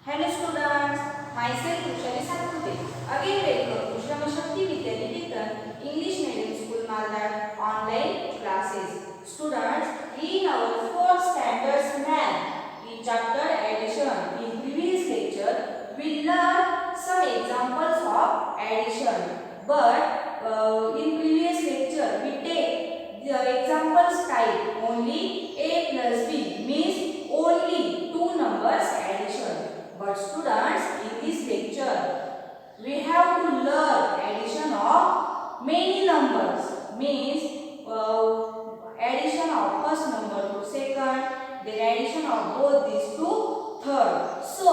Hello students, myself Kushali Satpute. Again welcome to Shrama Shakti Vidyaniketan English Medium School Malad online classes. Students, in our 4th standards math, in chapter addition, in previous lecture, we learned some examples of addition. But in previous lecture, we take the examples type only a plus b means only two numbers addition. But students, in this lecture, we have to learn addition of many numbers. Means addition of first number to second, then addition of both these to third. So,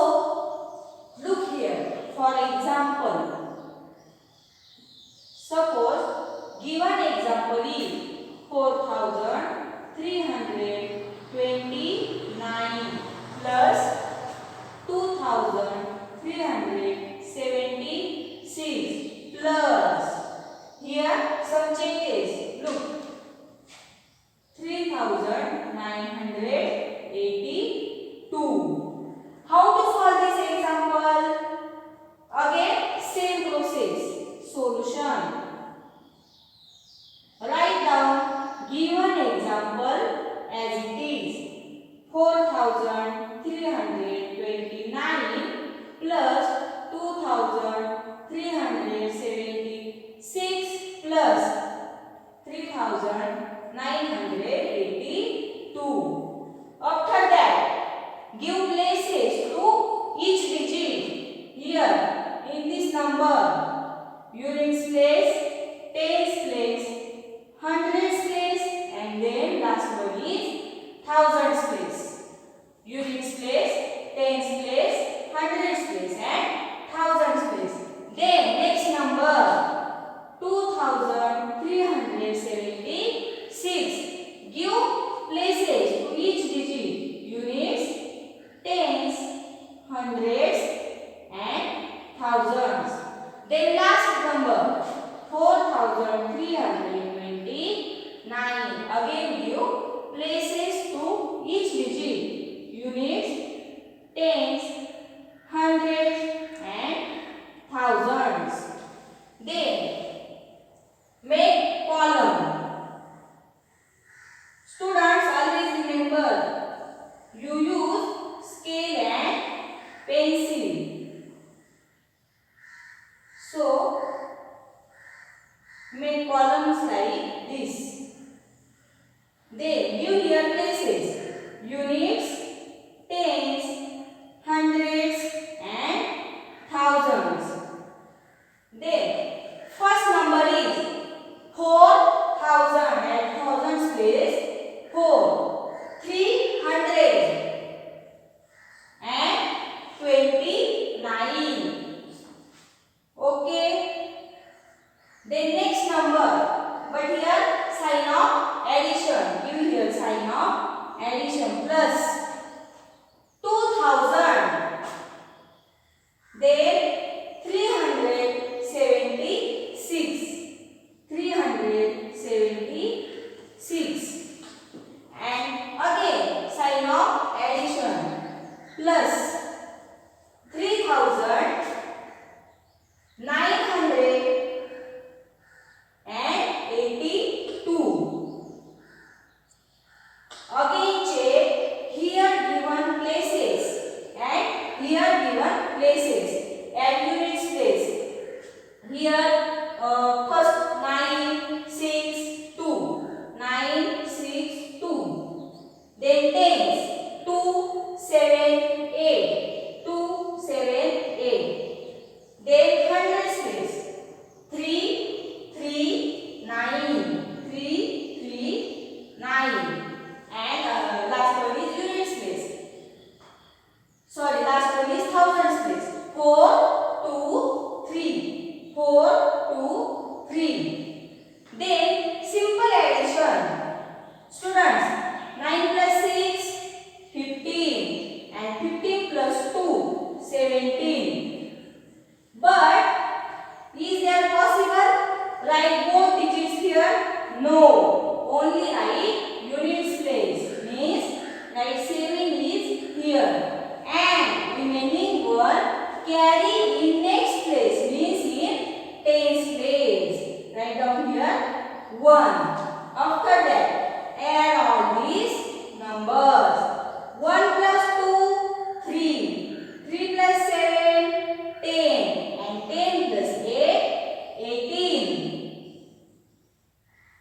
look here. For example, suppose given example is 4,329 plus 2,376 plus, here some changes, look, 3,982. How to solve this example? Again same process, solution. Write down given example as it is. 4,329 plus 2,376 plus 3,982. After that, give places to each digit. Here, in this number, units place, tens place, hundreds place, and then last one is thousands place. Units place, tens place, hundreds place, and thousands place. Then next number 2,376. Give places to each digit. Units, tens, hundreds, and thousands. Then last number 4,329. Again give places to each digit. Units, tens, hundreds, and thousands. Then make column. Students, always remember, you use scale and pencil. So make columns like this. Then give here places. Units, tens, hundreds, and thousands. Then first number is 4,000 at thousands place 4, 300 and 29. Okay. Then next number, but here sign of addition. Give here sign of addition plus 2,000. Then 376. 376. And again sign of addition plus 3,982. Again check here given places and here given places. Add units place. Here first 9, 6, 2. 9, 6, 2. Then tens 2, 7, 8. 2, 7, 8. Then hundreds place 3, 3, 9. 3, 3, 9. And last one is units place. Sorry, last one is thousands place. 4, 2, 3. 4, 2, 3. Then simple addition. Students, 9 plus 6, 15. And 15 plus 2, 17. But is there possible? Write both digits here? No. Only write units place. Means write 7 is here. And remaining carry in next place means in tens place. Write down here 1. After that, add all these numbers. 1 plus 2, 3. 3 plus 7, 10. And 10 plus 8, 18.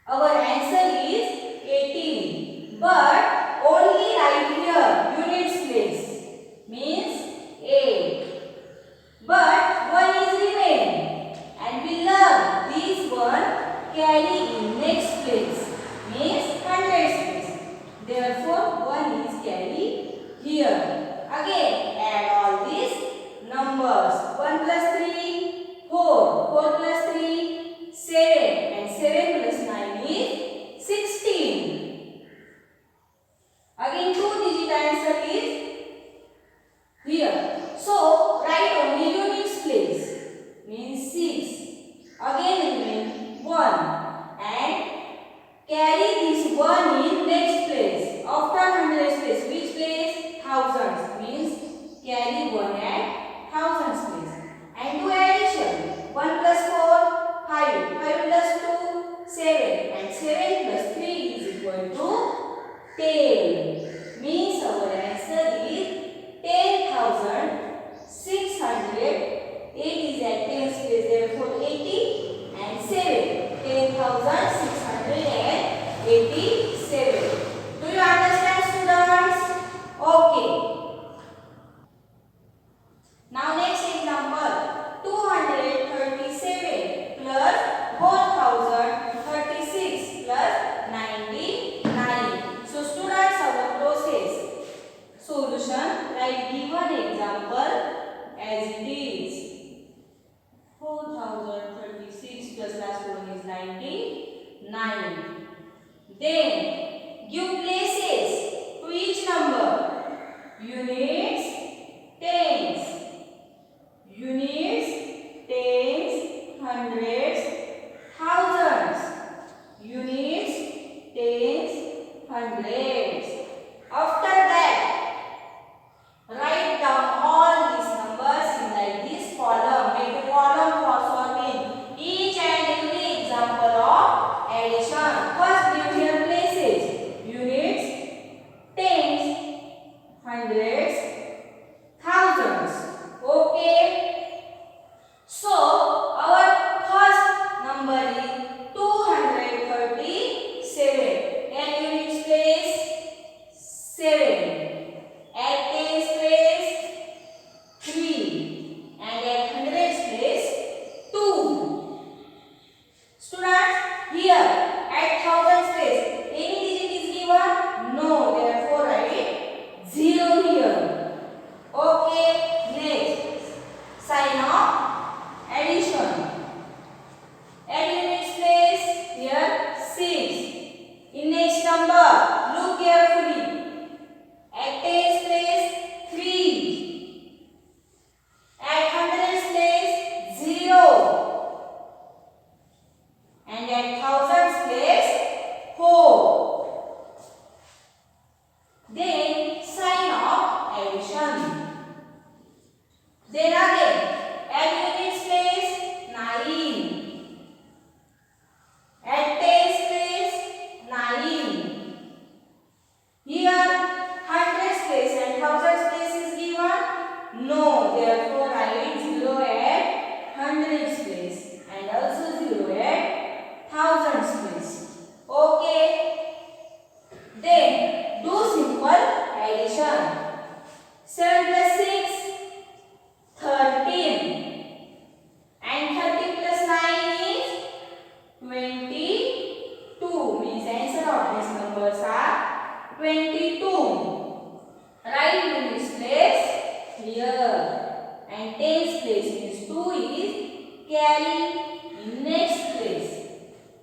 Our answer is 18. But only right here, units place means 8. But 1 is remain. And we learn this one carry in next place means hundreds place. Therefore, 1 is carry here. Again, add all these numbers. 1 plus 3, 4. 4 plus 3, 7. And 7 plus 9 is 16. Again, 2-digit answer is here. So, write only units place means 6. Again remain 1 and carry this 1 in next place. After hundreds place, which place? Thousands means carry 1 at thousands place. And do addition. 1 plus 4, 5. 5 plus 2, 7. And 7 plus 3 is equal to 10. Means our answer is 10,600. 8 is at tens place, therefore 80. And 7. 10,687. Do you understand, students? Okay. Now next example. 237 plus 4036 plus 99. So students, our process. Solution. Write given example as it is. 4036 plus last one is 99. Then give places to each number. Units, tens. Units, tens, hundreds, thousands. Units, tens, hundreds. After that, write down all these numbers in like this column. Make a column for solving each and every example of addition. First, give here places. Units, tens, hundreds, thousands. Okay. So, our first number is 237. And units place 7. At tens place 3. And at hundreds place 2. Students, here at thousands place, any digit is given? No. Therefore, write 0 here. Okay. Next, sign of addition. At units place, here 6. In next number, look carefully. At tens place, 3. At hundreds place, 0. And at thousands place, 4. Then sign of addition. Then again, at units place, 9. At tens place, 9. Here, hundreds place and thousands place is given? No. Therefore, write 0 at hundreds place and also 0 at thousands place. Okay. Then, do simple addition. 7 plus 6, 13. And 13 plus 9 is 22. Means answer of these numbers are 22. Write units place here. And tens place means 2 is carry in next place.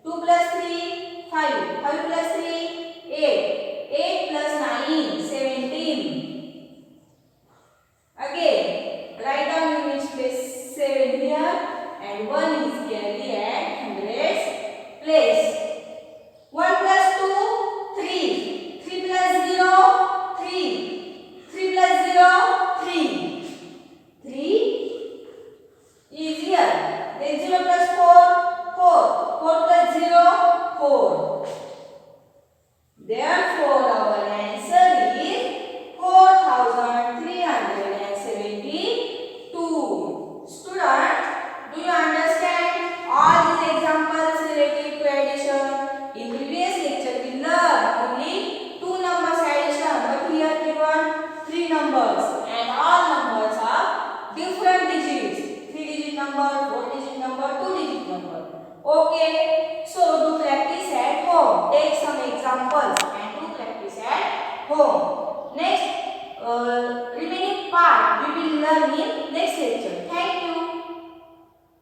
2 plus 3, 5. 5 plus 3, 8. 8 plus 9, 17. Again, write down units place 7 here and 1 is carry